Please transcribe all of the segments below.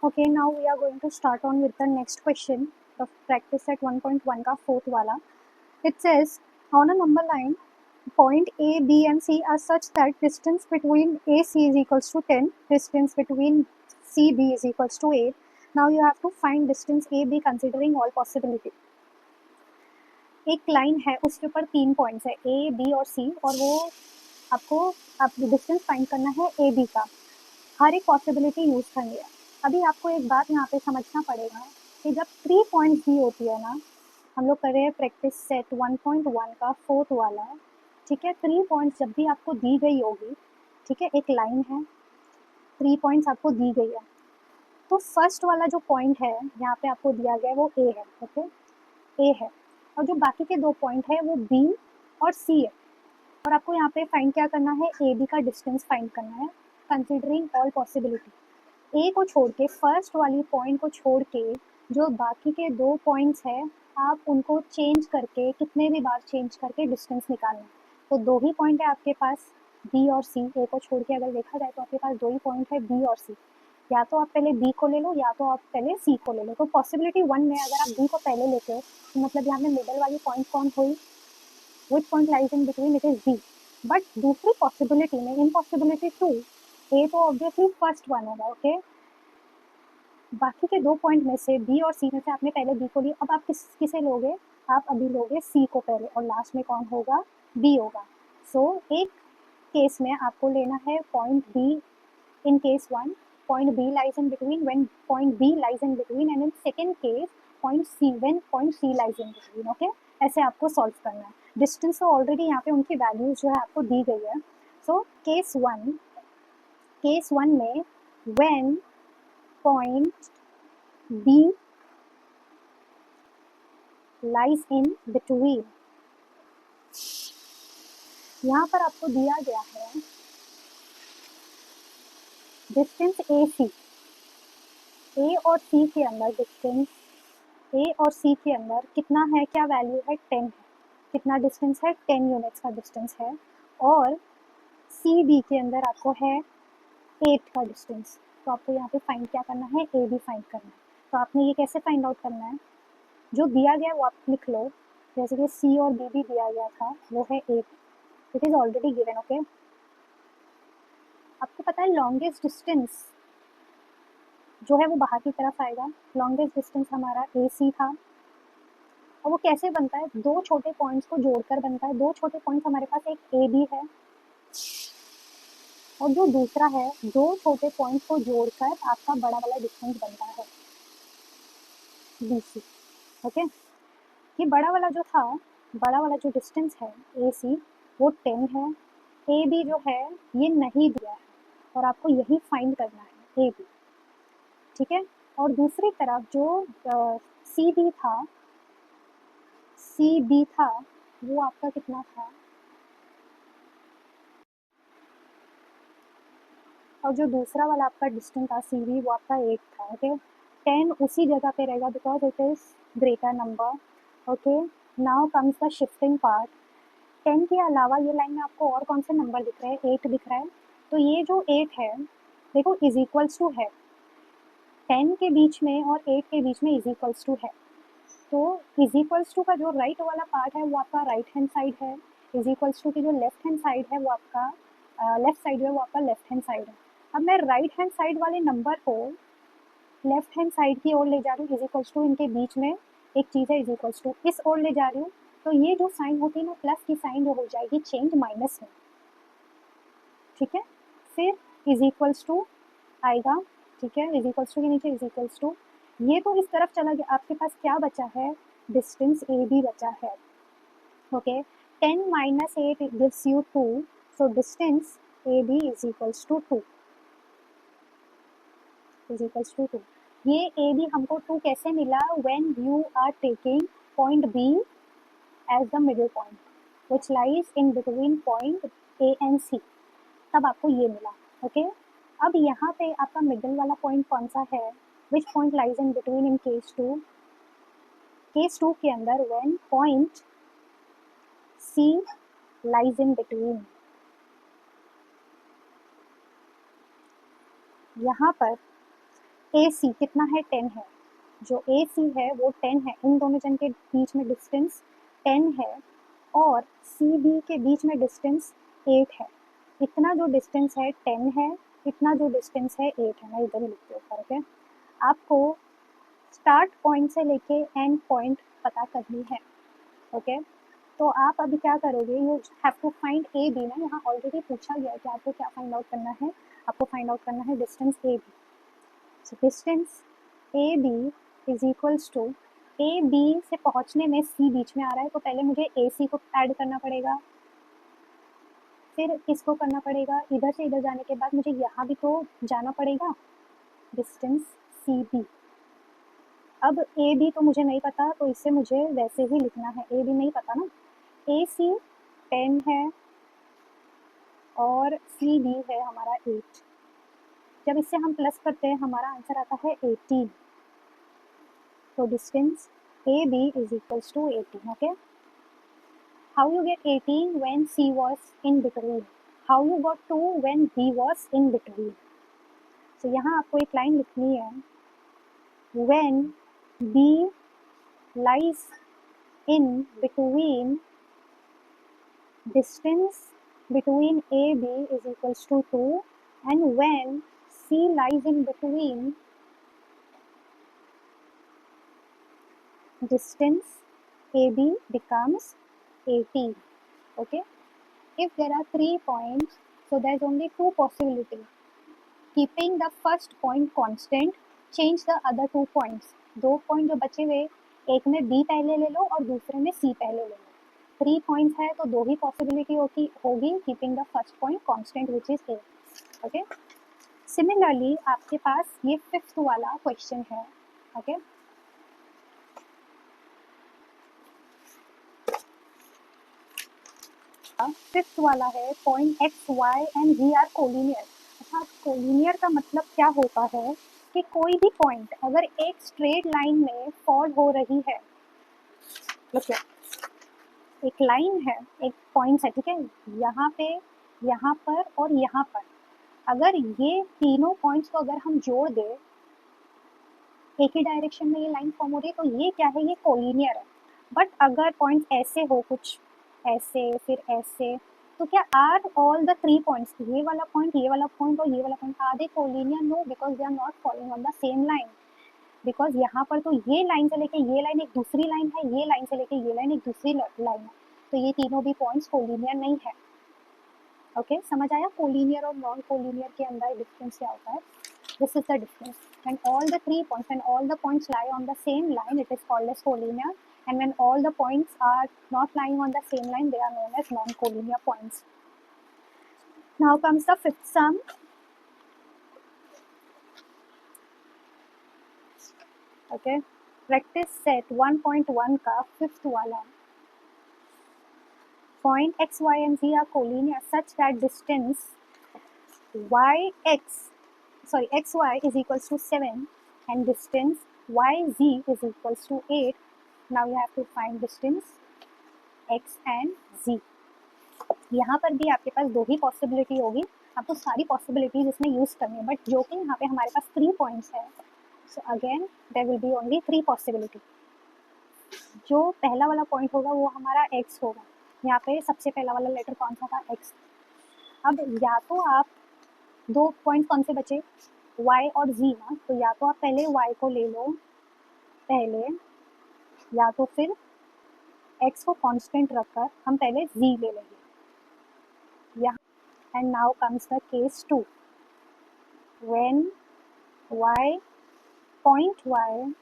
Okay, now we are going to start on with the next question, the practice set 1.1 का fourth वाला. It says, on a number line, point A, B and C are such that distance between AC is equals to 10, distance between CB is equals to 8. Now you have to find distance AB considering all possibility. एक line है, उसके ऊपर 3 points है A, B और C, और वो आपको distance find करना है AB का. हर एक पॉसिबिलिटी यूज करनी है. अभी आपको एक बात यहाँ पे समझना पड़ेगा कि जब 3 पॉइंट्स दी होती है ना, हम लोग कर रहे हैं प्रैक्टिस सेट 1.1 का फोर्थ वाला, ठीक है. 3 पॉइंट्स जब भी आपको दी गई होगी, ठीक है, एक लाइन है, 3 पॉइंट्स आपको दी गई है, तो फर्स्ट वाला जो पॉइंट है यहाँ पे आपको दिया गया है वो ए है. ओके, ए है, और जो बाकी के 2 पॉइंट है वो बी और सी है. और आपको यहाँ पे फाइंड क्या करना है, ए बी का डिस्टेंस फाइंड करना है कंसिडरिंग ऑल पॉसिबिलिटी. ए को छोड़ के, फर्स्ट वाली पॉइंट को छोड़ के जो बाकी के 2 पॉइंट्स है, आप उनको चेंज करके, कितने भी बार चेंज करके डिस्टेंस निकालना. तो 2 ही पॉइंट है आपके पास, बी और सी. ए को छोड़ के अगर देखा जाए तो आपके पास 2 ही पॉइंट है, बी और सी. या तो आप पहले बी को ले लो या तो आप पहले सी को ले लो. तो पॉसिबिलिटी 1 में अगर आप बी को पहले लेते हो तो मतलब यहाँ पे मिडल वाली पॉइंट कौन हुई, which point lies in between, it is B. But दूसरी पॉसिबिलिटी में, इन पॉसिबिलिटी 2, ए तो ऑब्वियसली फर्स्ट वन होगा. ओके, बाकी के 2 पॉइंट में से बी और सी में से आपने पहले बी को लिया. अब आप किसे लोगे, आप अभी लोगे सी को पहले, और लास्ट में कौन होगा, बी होगा. सो एक केस में आपको लेना है point B in case 1, point B lies in between when point B lies in between, and in second case point C when point C lies in between. Okay, ऐसे आपको सॉल्व करना है. डिस्टेंस तो already यहाँ पे उनकी values जो है आपको दी गई है. सो केस 1 में when point B lies in between, यहाँ पर आपको दिया गया है डिस्टेंस ए सी. ए और सी के अंदर डिस्टेंस, ए और सी के अंदर कितना है, क्या वैल्यू है, 10 है. कितना डिस्टेंस है, 10 यूनिट्स का डिस्टेंस है. और सी बी के अंदर आपको है 8 का डिस्टेंस. तो आपको यहाँ पे फाइंड क्या करना है, ए बी फाइंड करना है. तो आपने ये कैसे फाइंड आउट करना है, जो दिया गया वो आप लिख लो. जैसे कि सी और बी भी दिया गया था, वो है 8, it is already given. Okay, आपको पता है लॉन्गेस्ट डिस्टेंस जो है वो बाहर की तरफ आएगा. लॉन्गेस्ट डिस्टेंस हमारा ए सी था, और वो कैसे बनता है, 2 छोटे पॉइंट्स को जोड़कर बनता है. 2 छोटे पॉइंट्स हमारे पास, एक ए बी है, और जो दूसरा है, 2 छोटे पॉइंट्स को जोड़कर आपका बड़ा वाला डिस्टेंस बनता है, बी सी. ओके, ये बड़ा वाला जो था, बड़ा वाला जो डिस्टेंस है ए सी, वो 10 है. ए बी जो है ये नहीं दिया है, और आपको यही फाइंड करना है, ए बी. ठीक है, और दूसरी तरफ जो सी बी था, सी बी था, वो आपका कितना था, और जो दूसरा वाला आपका डिस्टेंस था सी बी, वो आपका 8 था. ओके, 10 उसी जगह पे रहेगा because it is greater number. Okay, now comes the shifting part. 10 के अलावा ये लाइन में आपको और कौन से नंबर दिख रहे हैं, 8 दिख रहा है. तो ये जो 8 है, देखो इज इक्वल्स टू है, 10 के बीच में और 8 के बीच में इज इक्वल्स टू है. तो इज इक्वल्स टू का जो राइट वाला पार्ट है वो आपका राइट हैंड साइड है. इज इक्वल्स टू की जो लेफ्ट हैंड साइड है वो आपका लेफ्ट साइड है, वो आपका लेफ्ट हैंड साइड है. अब मैं राइट हैंड साइड वाले नंबर को लेफ्ट हैंड साइड की ओर ले जा रही हूँ. इज इक्वल्स टू, इनके बीच में एक चीज़ है, इज इक्वल्स टू इस ओर ले जा रही हूँ. तो ये जो साइन होती है ना, प्लस की साइन जो हो जाएगी चेंज माइनस में. ठीक है, फिर इज इक्वल्स टू आएगा. ठीक है, इज इक्वल्स टू के नीचे इज इक्वल्स टू, ये तो इस तरफ चला गया. आपके पास क्या बचा है, डिस्टेंस ए बी बचा है. Okay, 10 minus 8 it gives you 2, so distance AB is equals to 2, is equals to 2. ये AB हमको 2 कैसे मिला, when you are taking point B as the middle point which lies in between point A and C, तब आपको ये मिला. Okay, अब यहाँ पे आपका मिडल वाला पॉइंट कौन सा है, which point lies in between in case 2. Case 2 के अंदर when point C lies in between, यहाँ पर ए सी कितना है 10 है, जो ए सी है वो 10 है, इन दोनों जन के बीच में डिस्टेंस 10 है और सी बी के बीच में डिस्टेंस 8 है। इतना जो डिस्टेंस है 10 है, इतना जो डिस्टेंस है 8 है। मैं इधर ही लिखती हूँ फर्क है। आपको स्टार्ट पॉइंट से लेके एंड पॉइंट पता करनी है। ओके, तो आप अभी क्या करोगे, you have to find A B ना, यहाँ ऑलरेडी पूछा गया है कि आपको क्या फाइंड आउट करना है, आपको फाइंड आउट करना है distance A B. So distance A B is equals to, A B से पहुँचने में सी बीच में आ रहा है तो पहले मुझे ए सी को ऐड करना पड़ेगा, फिर किसको करना पड़ेगा, इधर से इधर जाने के बाद मुझे यहाँ भी तो जाना पड़ेगा, डिस्टेंस सी बी। अब ए बी तो मुझे नहीं पता तो इसे मुझे वैसे ही लिखना है, ए बी नहीं पता ना। ए सी 10 है और सी बी है हमारा 8। जब इससे हम प्लस करते हैं हमारा आंसर आता है 18। तो distance A B is equals to 18। Okay, how you get 18 when C was in between? How you got 2 when B was in between? तो यहाँ आपको एक लाइन लिखनी है, when B lies in between, distance between A B is equals to 2, and when C lies in between, distance AB becomes 18. Okay, if there are 3 points, so there is only 2 possibilities. Keeping the first point constant, change the other 2 points. 2 point जो बचे हुए, एक में B पहले ले लो और दूसरे में C पहले ले लो। 3 पॉइंट्स है तो 2 ही पॉसिबिलिटी होगी keeping the first point constant which is A। Okay, similarly आपके पास ये 5th वाला क्वेश्चन है। ओके, फिफ्थ वाला है, point X Y and Z are collinear. अर्थात कोलिनियर का मतलब क्या होता है कि कोई भी पॉइंट अगर एक स्ट्रेट लाइन में फॉल हो रही है, मतलब एक लाइन है, एक पॉइंट है, ठीक है, यहाँ पे, यहाँ पर और यहाँ पर, अगर ये तीनों पॉइंट्स को अगर हम जोड़ दें, एक ही डायरेक्शन में ये लाइन फॉर्म हो रही है, तो ये क्या है, ये कोलिनियर है। बट अगर पॉइंट ऐसे हो, कुछ ऐसे फिर ऐसे, तो क्या आर ऑल द 3 पॉइंट्स, ये वाला पॉइंट, ये वाला पॉइंट और ये वाला point, are they collinear? No, because they are not following on the same line. Because यहाँ पर तो ये लाइन से लेके ये लाइन एक दूसरी लाइन है, ये लाइन से लेके ये लाइन एक दूसरी लाइन है, तो ये तीनों भी पॉइंट्स कोलिनियर नहीं है। ओके, समझ आया कोलिनियर और नॉन कोलिनियर के अंदर डिफरेंस क्या होता है? This is the difference. When all the 3 points, when all the points lie on the same line, it is called as collinear. And when all the points are not lying on the same line, they are known as non-collinear points. Now comes the 5th sum. Okay, practice set 1.1 का 5th वाला. Point x, y and z are collinear such that distance xy is equals to 7 and distance yz is equals to 8. Now you have to find distance x and z. यहाँ पर भी आपके पास 2 ही possibility होगी, आपको सारी possibilities इसमें use करनी है, बट जो कि यहाँ पे हमारे पास 3 पॉइंट्स है, so again there will be only 3 possibility. जो पहला वाला पॉइंट होगा वो हमारा x होगा, यहाँ पे सबसे पहला वाला लेटर कौन सा था, x। अब या तो आप 2 पॉइंट कौन से बचे, y और z ना, तो या तो आप पहले y को ले लो पहले, या तो फिर x को कांस्टेंट रखकर हम पहले z ले लेंगे यहाँ। And now comes the case 2, when y, point y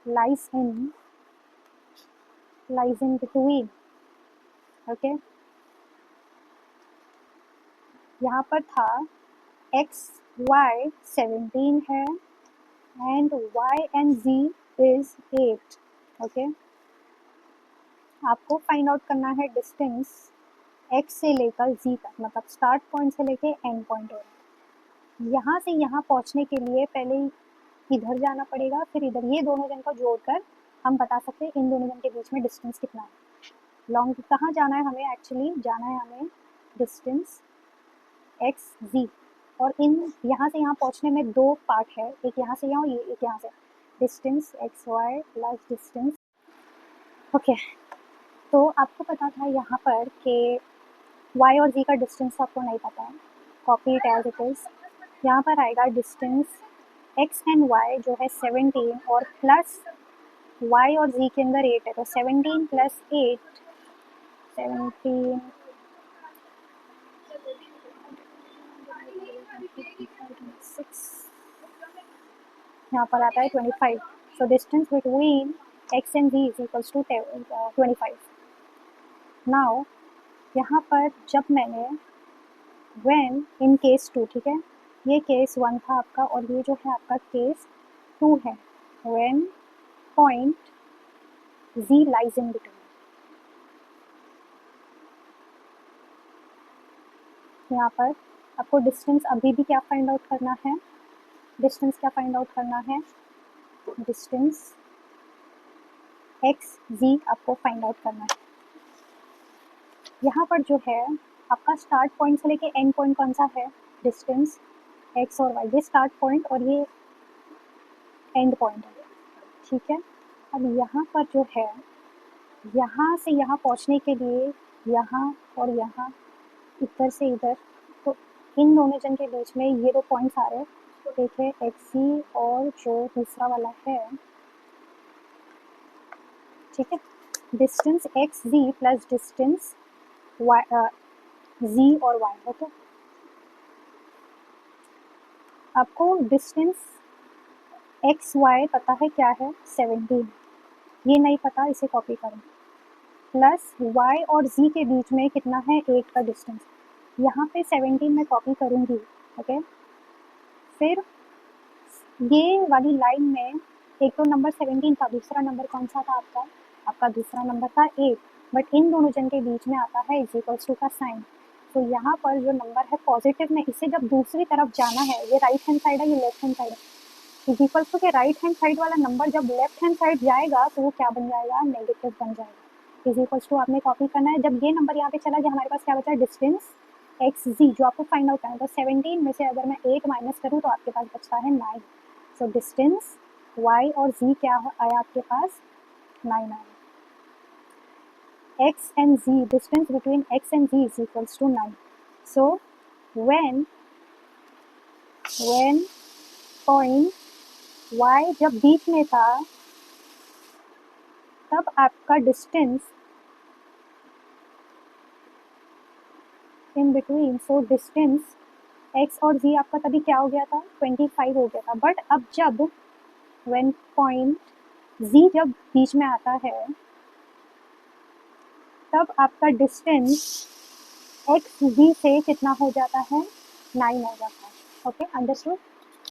lies in between। Okay, यहाँ पर था x y 17 है and y and z is 8। Okay, आपको फाइंड आउट करना है डिस्टेंस x से लेकर z तक, मतलब स्टार्ट पॉइंट से लेकर एंड पॉइंट हो। यहाँ से यहाँ पहुँचने के लिए पहले इधर जाना पड़ेगा, फिर इधर, ये दोनों जन को जोड़कर हम बता सकते हैं इन दोनों जन के बीच में डिस्टेंस कितना है। लॉन्ग कहाँ जाना है हमें, एक्चुअली जाना है हमें डिस्टेंस एक्स जी, और इन यहाँ से यहाँ पहुँचने में 2 पार्ट है, एक यहाँ से यहाँ और ये एक यहाँ से, distance X Y plus distance. Okay, तो आपको पता था यहाँ पर कि y और z का डिस्टेंस आपको नहीं पता है, copy it as it is. यहाँ पर आएगा डिस्टेंस x एंड y जो है 17 और प्लस y और z के अंदर 8 है, तो 17 प्लस 8 17 यहाँ पर आता है 25। So distance between x and z is equals to 25। Now यहाँ पर जब मैंने when इन केस 2, ठीक है, ये केस 1 था आपका और ये जो है आपका केस 2 है, when point z lies in between। यहाँ पर आपको डिस्टेंस अभी भी क्या फाइंड आउट करना है, डिस्टेंस क्या फाइंड आउट करना है, डिस्टेंस एक्स जी आपको फाइंड आउट करना है। यहाँ पर जो है आपका स्टार्ट पॉइंट से लेके एंड पॉइंट कौन सा है, डिस्टेंस एक्स और वाई, ये स्टार्ट पॉइंट और ये एंड पॉइंट है, ठीक है। अब यहाँ पर जो है यहाँ से यहाँ पहुँचने के लिए यहाँ और यहाँ, इधर से इधर, तो इन दोनों जन के बीच में ये 2 पॉइंट्स आ रहे हैं, देखिए एक्स जी और जो दूसरा वाला है, ठीक है, डिस्टेंस एक्स जी प्लस डिस्टेंस वाई जी और वाई। ओके, आपको डिस्टेंस एक्स वाई पता है क्या है, 17, ये नहीं पता, इसे कॉपी करें, प्लस y और z के बीच में कितना है 8 का डिस्टेंस, यहाँ पे 17 मैं कॉपी करूँगी। ओके, फिर ये वाली लाइन में एक तो नंबर 17 था, दूसरा नंबर कौन सा था आपका, आपका दूसरा नंबर था 8, बट इन दोनों जन के बीच में आता है इज इक्वल्स टू का साइन। तो यहाँ पर जो नंबर है पॉजिटिव में, इसे जब दूसरी तरफ जाना है, ये राइट हैंड साइड है, ये लेफ्ट हैंड साइड है, इज इक्वल्स टू के राइट हैंड साइड वाला नंबर जब लेफ्ट हैंड साइड जाएगा तो वो क्या बन जाएगा, नेगेटिव बन जाएगा। इज इक्वल्स टू आपने कॉपी करना है, जब ये नंबर यहाँ पे चला गया हमारे पास क्या बचा, डिस्टेंस एक्स जी जो आपको फाइंड आउट करना है, तो 17 में से अगर मैं 8 माइनस करूँ तो आपके पास बचता है 9। सो डिस्टेंस y और z क्या आया आपके पास, 9 आया। x and z, distance between x and z is equals to 9. So when point y जब बीच में था तब आपका distance in between, so distance x और z आपका तभी क्या हो गया था, 25 हो गया था। बट अब जब when point z जब बीच में आता है तब आपका डिस्टेंस एक्स जी से कितना हो जाता है, 9 हो जाता है। Okay, understood.